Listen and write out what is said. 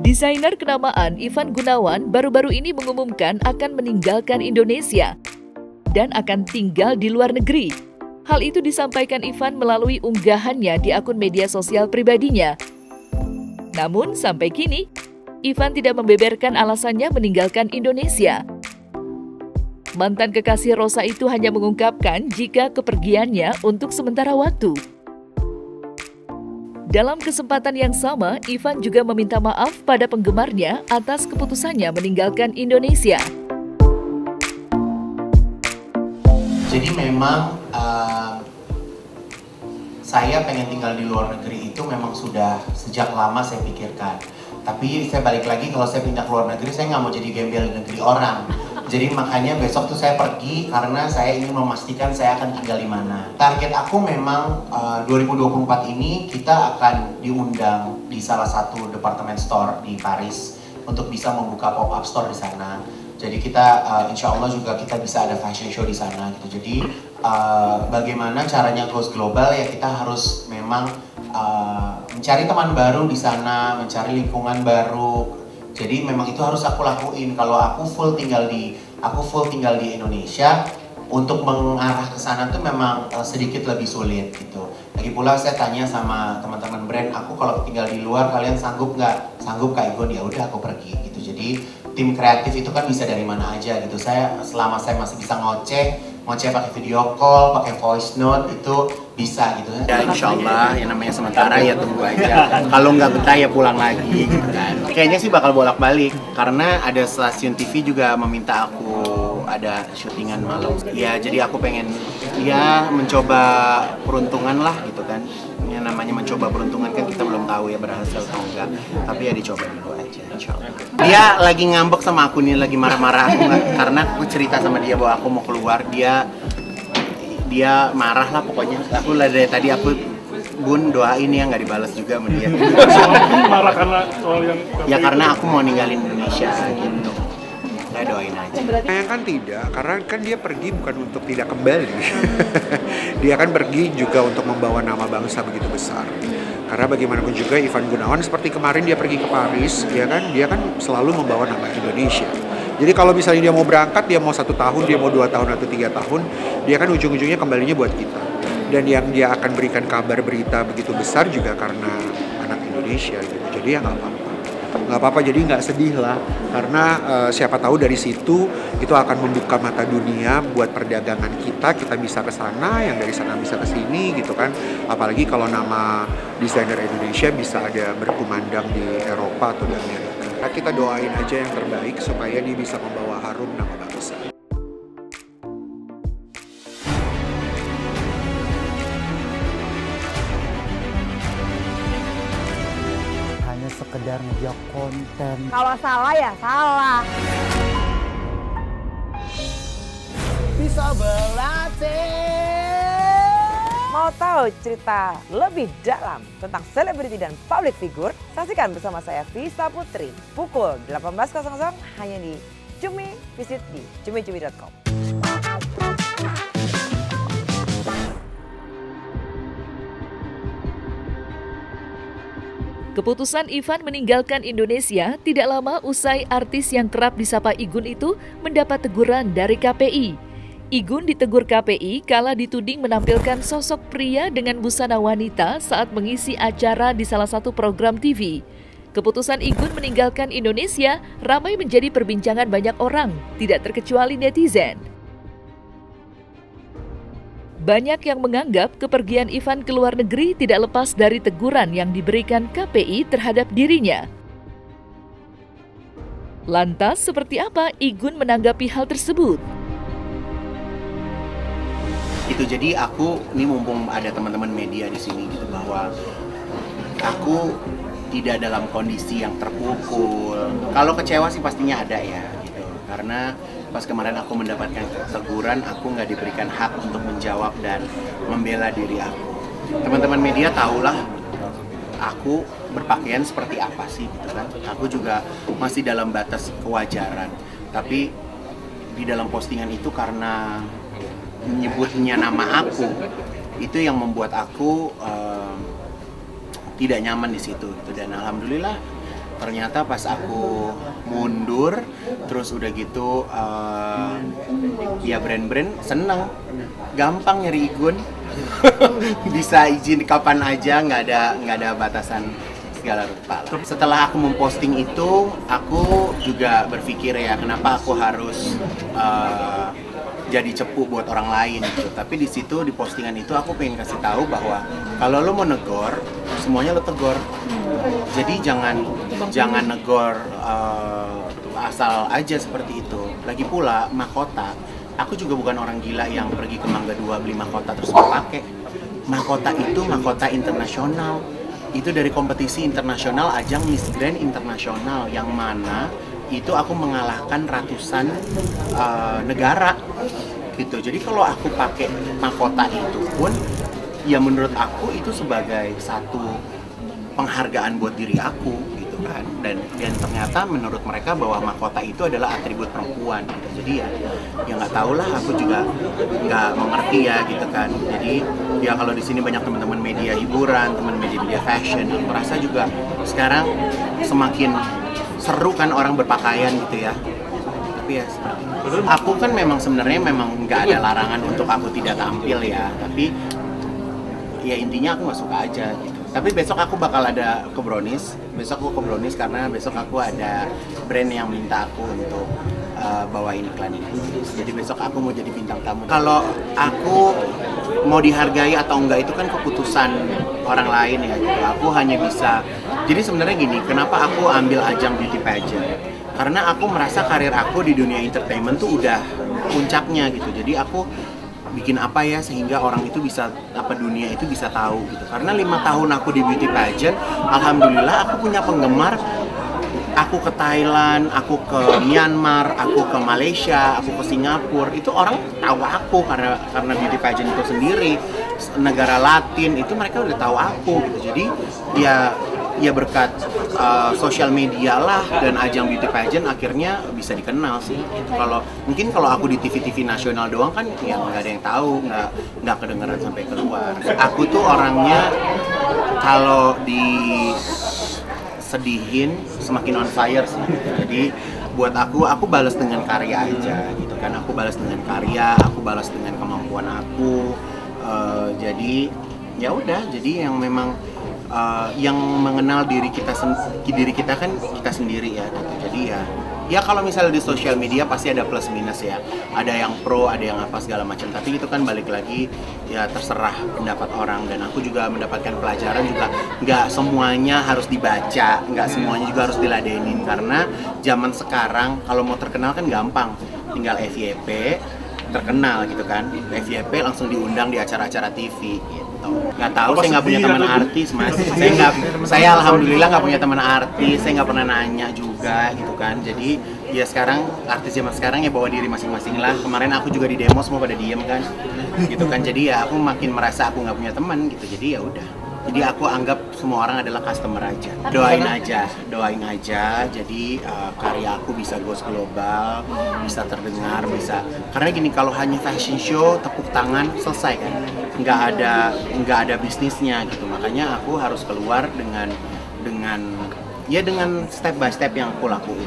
Desainer kenamaan Ivan Gunawan baru-baru ini mengumumkan akan meninggalkan Indonesia dan akan tinggal di luar negeri. Hal itu disampaikan Ivan melalui unggahannya di akun media sosial pribadinya. Namun sampai kini, Ivan tidak membeberkan alasannya meninggalkan Indonesia. Mantan kekasih Rosa itu hanya mengungkapkan jika kepergiannya untuk sementara waktu. Dalam kesempatan yang sama, Ivan juga meminta maaf pada penggemarnya atas keputusannya meninggalkan Indonesia. Jadi memang saya pengen tinggal di luar negeri itu memang sudah sejak lama saya pikirkan. Tapi saya balik lagi, kalau saya pindah ke luar negeri, saya nggak mau jadi gembel di negeri orang. Jadi makanya besok tuh saya pergi karena saya ingin memastikan saya akan tinggal di mana. Target aku memang 2024 ini kita akan diundang di salah satu department store di Paris untuk bisa membuka pop-up store di sana. Jadi kita insya Allah juga kita bisa ada fashion show di sana gitu. Jadi bagaimana caranya goes global ya, kita harus memang mencari teman baru di sana, mencari lingkungan baru. Jadi memang itu harus aku lakuin. Kalau aku full tinggal di Indonesia, untuk mengarah ke sana tuh memang sedikit lebih sulit gitu. Lagi pula saya tanya sama teman-teman brand, aku kalau tinggal di luar kalian sanggup nggak? Sanggup Kak Igun, ya udah aku pergi gitu. Jadi tim kreatif itu kan bisa dari mana aja gitu. Selama saya masih bisa ngoceh pakai video call, pakai voice note itu bisa gitu. Ya insya Allah yang namanya sementara ya tunggu aja. Kalau nggak betah ya pulang lagi gitu kan. Kayaknya sih bakal bolak-balik karena ada stasiun TV juga meminta aku ada syutingan malam. Ya jadi aku pengen ya mencoba peruntungan lah gitu kan. Yang namanya mencoba peruntungan kan kita belum tahu ya berhasil atau enggak. Tapi ya dicoba dulu aja insya Allah. Dia lagi ngambek sama aku nih, lagi marah-marah aku karena aku cerita sama dia bahwa aku mau keluar. Dia marah lah pokoknya. Aku lah dari tadi aku Bun doain ya, nggak dibalas juga sama dia. Marah karena soal yang ya karena aku mau ninggalin Indonesia gitu. Saya doain aja. Saya kan tidak, karena kan dia pergi bukan untuk tidak kembali. Dia kan pergi juga untuk membawa nama bangsa begitu besar. Karena bagaimanapun juga Ivan Gunawan seperti kemarin dia pergi ke Paris, dia kan selalu membawa nama Indonesia. Jadi kalau misalnya dia mau berangkat, dia mau 1 tahun, dia mau 2 tahun atau 3 tahun, dia kan ujung-ujungnya kembalinya buat kita. Dan yang dia akan berikan kabar berita begitu besar juga karena anak Indonesia gitu. Jadi ya nggak apa-apa, jadi nggak sedih lah. Karena siapa tahu dari situ itu akan membuka mata dunia buat perdagangan kita bisa ke sana, yang dari sana bisa ke sini gitu kan. Apalagi kalau nama desainer Indonesia bisa ada berkumandang di Eropa atau di Amerika. Nah, kita doain aja yang terbaik supaya dia bisa membawa harum nama bangsa. Hanya sekedar ngejok konten. Kalau salah ya salah. Bisa berlatih. Mau tahu cerita lebih dalam tentang selebriti dan public figure? Saksikan bersama saya Vista Putri pukul 18.00 hanya di Cumi. Visit di cumi-cumi.com. Keputusan Ivan meninggalkan Indonesia tidak lama usai artis yang kerap disapa Igun itu mendapat teguran dari KPI. Igun ditegur KPI kala dituding menampilkan sosok pria dengan busana wanita saat mengisi acara di salah satu program TV. Keputusan Igun meninggalkan Indonesia ramai menjadi perbincangan banyak orang, tidak terkecuali netizen. Banyak yang menganggap kepergian Ivan ke luar negeri tidak lepas dari teguran yang diberikan KPI terhadap dirinya. Lantas, seperti apa Igun menanggapi hal tersebut? Itu jadi aku ini mumpung ada teman-teman media di sini gitu bahwa aku tidak dalam kondisi yang terpukul. Kalau kecewa sih pastinya ada ya gitu. Karena pas kemarin aku mendapatkan teguran, aku nggak diberikan hak untuk menjawab dan membela diri aku. Teman-teman media tahulah aku berpakaian seperti apa sih gitu kan. Aku juga masih dalam batas kewajaran. Tapi di dalam postingan itu karena nyebutnya nama aku, itu yang membuat aku tidak nyaman di situ gitu. Dan alhamdulillah ternyata pas aku mundur terus udah gitu ya brand-brand seneng, gampang nyari Igun. Bisa izin kapan aja, nggak ada batasan segala rupa lah. Setelah aku memposting itu, aku juga berpikir ya kenapa aku harus jadi cepu buat orang lain gitu. Tapi di situ di postingan itu aku pengen kasih tahu bahwa kalau lo mau negor, semuanya lo tegor. Jadi jangan negor asal aja seperti itu. Lagi pula mahkota, aku juga bukan orang gila yang pergi ke Mangga 2 beli mahkota terus pakai. Mahkota itu mahkota internasional. Itu dari kompetisi internasional, ajang Miss Grand internasional yang mana itu aku mengalahkan ratusan negara gitu. Jadi kalau aku pakai mahkota itu pun ya menurut aku itu sebagai satu penghargaan buat diri aku gitu kan. Dan ternyata menurut mereka bahwa mahkota itu adalah atribut perempuan gitu. Jadi ya nggak tahu lah, aku juga nggak mengerti ya gitu kan. Jadi ya kalau di sini banyak teman-teman media hiburan, teman media fashion, aku rasa juga sekarang semakin seru kan orang berpakaian gitu ya. Tapi ya seperti itu. Aku kan memang sebenarnya memang nggak ada larangan untuk aku tidak tampil ya. Tapi ya intinya aku nggak suka aja gitu. Tapi besok aku bakal ada ke Brownies. Besok aku ke Brownies karena besok aku ada brand yang minta aku untuk bawain iklan ini. Jadi besok aku mau jadi bintang tamu. Kalau aku mau dihargai atau enggak itu kan keputusan orang lain ya gitu. Aku hanya bisa. Jadi sebenarnya gini, kenapa aku ambil ajang beauty pageant? Karena aku merasa karir aku di dunia entertainment tuh udah puncaknya gitu. Jadi aku bikin apa ya sehingga orang itu bisa, dunia itu bisa tahu gitu. Karena 5 tahun aku di beauty pageant, alhamdulillah aku punya penggemar. Aku ke Thailand, aku ke Myanmar, aku ke Malaysia, aku ke Singapura. Itu orang tahu aku karena beauty pageant itu sendiri. Negara Latin itu mereka udah tahu aku gitu. Jadi ya berkat sosial media lah dan ajang beauty pageant akhirnya bisa dikenal sih. Mungkin kalau aku di TV nasional doang kan ya nggak ada yang tahu, nggak kedengeran sampai keluar. Aku tuh orangnya kalau disedihin semakin on fire sih. Jadi buat aku balas dengan karya aja gitu kan. Aku balas dengan karya, aku balas dengan kemampuan aku. Jadi ya udah, jadi yang memang yang mengenal diri kita kan kita sendiri ya gitu. Jadi ya kalau misalnya di sosial media pasti ada plus minus ya, ada yang pro, ada yang apa segala macam, tapi itu kan balik lagi ya terserah pendapat orang. Dan aku juga mendapatkan pelajaran juga, nggak semuanya harus dibaca, nggak semuanya juga harus diladenin, karena zaman sekarang kalau mau terkenal kan gampang, tinggal FYP terkenal gitu kan, FYP langsung diundang di acara-acara TV gitu. Nggak tahu, saya nggak punya teman artis mas. Saya alhamdulillah nggak punya teman artis, saya nggak pernah nanya juga gitu kan. Jadi ya sekarang artis zaman sekarang ya bawa diri masing-masing lah. Kemarin aku juga di demo semua pada diem kan, gitu kan. Jadi ya aku makin merasa aku nggak punya teman gitu. Jadi ya udah. Jadi aku anggap semua orang adalah customer aja. Doain aja. Jadi karya aku bisa goes global, bisa terdengar, bisa. Karena gini, kalau hanya fashion show, tepuk tangan, selesai kan. Nggak ada bisnisnya gitu. Makanya aku harus keluar dengan step by step yang aku lakuin.